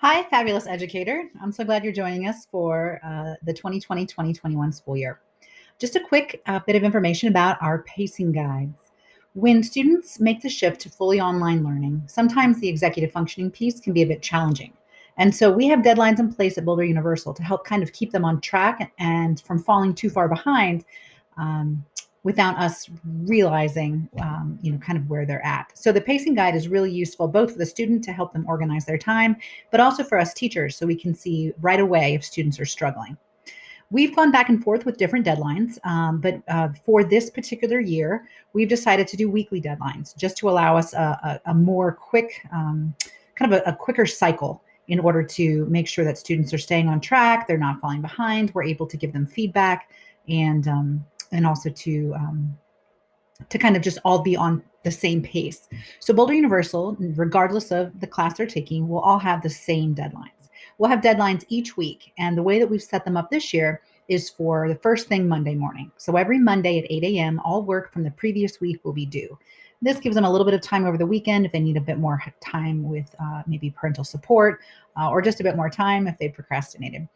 Hi, fabulous educator. I'm so glad you're joining us for the 2020-2021 school year. Just a quick bit of information about our pacing guides. When students make the shift to fully online learning, sometimes the executive functioning piece can be a bit challenging. And so we have deadlines in place at Boulder Universal to help kind of keep them on track and from falling too far behind um, without us realizing, kind of where they're at. So the pacing guide is really useful both for the student to help them organize their time, but also for us teachers so we can see right away if students are struggling. We've gone back and forth with different deadlines, but for this particular year, we've decided to do weekly deadlines just to allow us a more quick, kind of a quicker cycle in order to make sure that students are staying on track, they're not falling behind, we're able to give them feedback, and also to kind of just all be on the same pace. So Boulder Universal, regardless of the class they're taking, will all have the same deadlines. We'll have deadlines each week, and the way that we've set them up this year is for the first thing Monday morning. So every Monday at 8 a.m., all work from the previous week will be due. This gives them a little bit of time over the weekend if they need a bit more time with maybe parental support or just a bit more time if they procrastinated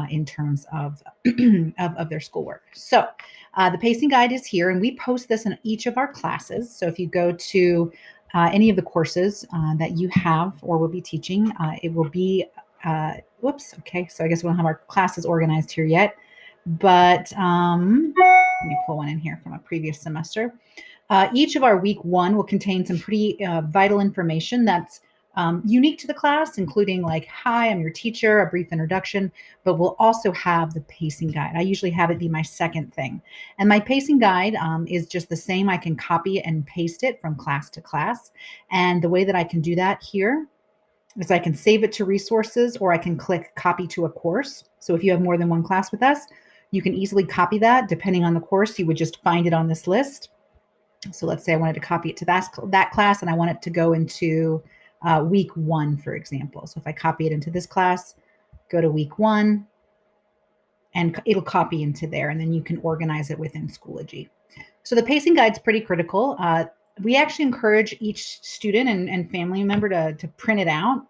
in terms of, of their schoolwork. So the pacing guide is here, and we post this in each of our classes. So if you go to any of the courses that you have or will be teaching, it will be, whoops, okay, so I guess we don't have our classes organized here yet, but let me pull one in here from a previous semester. Each of our week one will contain some pretty vital information that's unique to the class, including like, hi, I'm your teacher, a brief introduction, but we'll also have the pacing guide. I usually have it be my second thing. And my pacing guide is just the same. I can copy and paste it from class to class. And the way that I can do that here is I can save it to resources or I can click copy to a course. So if you have more than one class with us, you can easily copy that. Depending on the course, you would just find it on this list. So let's say I wanted to copy it to that class and I want it to go into week one, for example. So if I copy it into this class, go to week one, and it'll copy into there, and then you can organize it within Schoology. So the pacing guide's pretty critical. We actually encourage each student and family member to print it out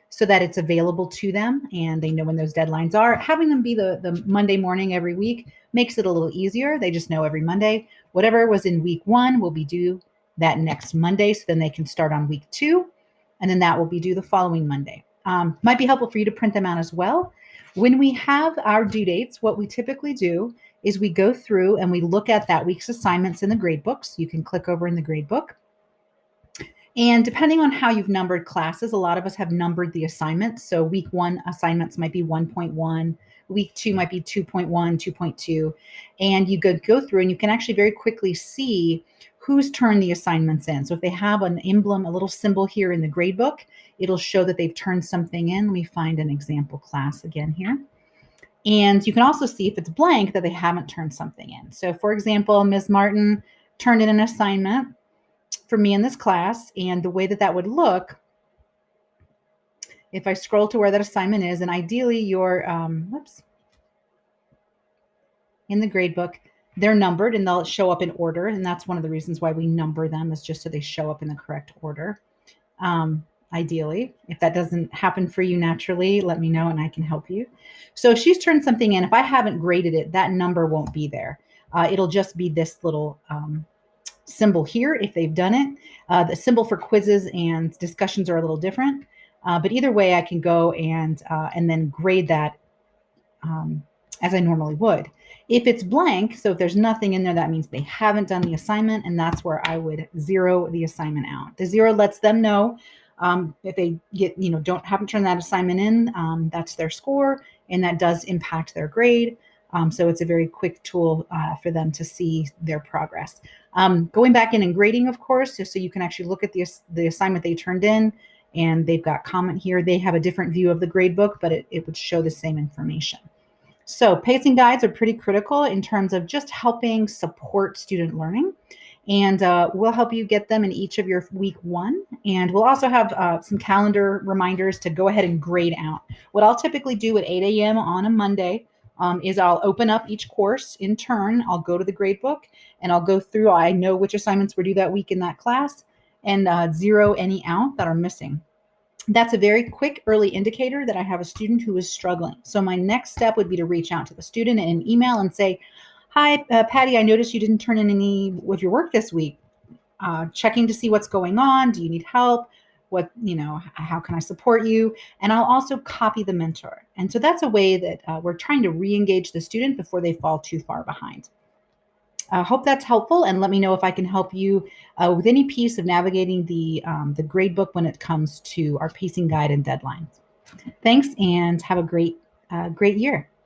so that it's available to them and they know when those deadlines are. Having them be the Monday morning every week makes it a little easier. They just know every Monday, whatever was in week one will be due that next Monday. So then they can start on week two, and then that will be due the following Monday. Might be helpful for you to print them out as well. When we have our due dates, what we typically do is we go through and we look at that week's assignments in the grade books. You can click over in the grade book. And depending on how you've numbered classes, a lot of us have numbered the assignments. So week one assignments might be 1.1, week two might be 2.1, 2.2. And you go through and you can actually very quickly see who's turned the assignments in. So if they have an emblem, a little symbol here in the grade book, it'll show that they've turned something in. Let me find an example class again here. And you can also see if it's blank that they haven't turned something in. So for example, Ms. Martin turned in an assignment for me in this class, and the way that that would look, if I scroll to where that assignment is, and ideally your, in the grade book, they're numbered and they'll show up in order. And that's one of the reasons why we number them, is just so they show up in the correct order. Ideally, if that doesn't happen for you naturally, let me know and I can help you. So if she's turned something in, if I haven't graded it, that number won't be there. It'll just be this little symbol here if they've done it. The symbol for quizzes and discussions are a little different, but either way, I can go and then grade that as I normally would. If it's blank, so if there's nothing in there, that means they haven't done the assignment, and that's where I would zero the assignment out. The zero lets them know if they haven't turned that assignment in, that's their score, and that does impact their grade. So it's a very quick tool for them to see their progress. Going back in and grading, of course, so you can actually look at the assignment they turned in, and they've got comment here. They have a different view of the grade book, but it would show the same information. So pacing guides are pretty critical in terms of just helping support student learning. And we'll help you get them in each of your week one. And we'll also have some calendar reminders to go ahead and grade out. What I'll typically do at 8 a.m. on a Monday is I'll open up each course in turn. I'll go to the grade book and I'll go through. I know which assignments were due that week in that class, and zero any out that are missing. That's a very quick early indicator that I have a student who is struggling. So my next step would be to reach out to the student in an email and say, "Hi, Patty, I noticed you didn't turn in any of your work this week. Checking to see what's going on. Do you need help? How can I support you?" And I'll also copy the mentor. And so that's a way that we're trying to re-engage the student before they fall too far behind. I hope that's helpful, and let me know if I can help you with any piece of navigating the grade book when it comes to our pacing guide and deadlines. Thanks, and have a great year.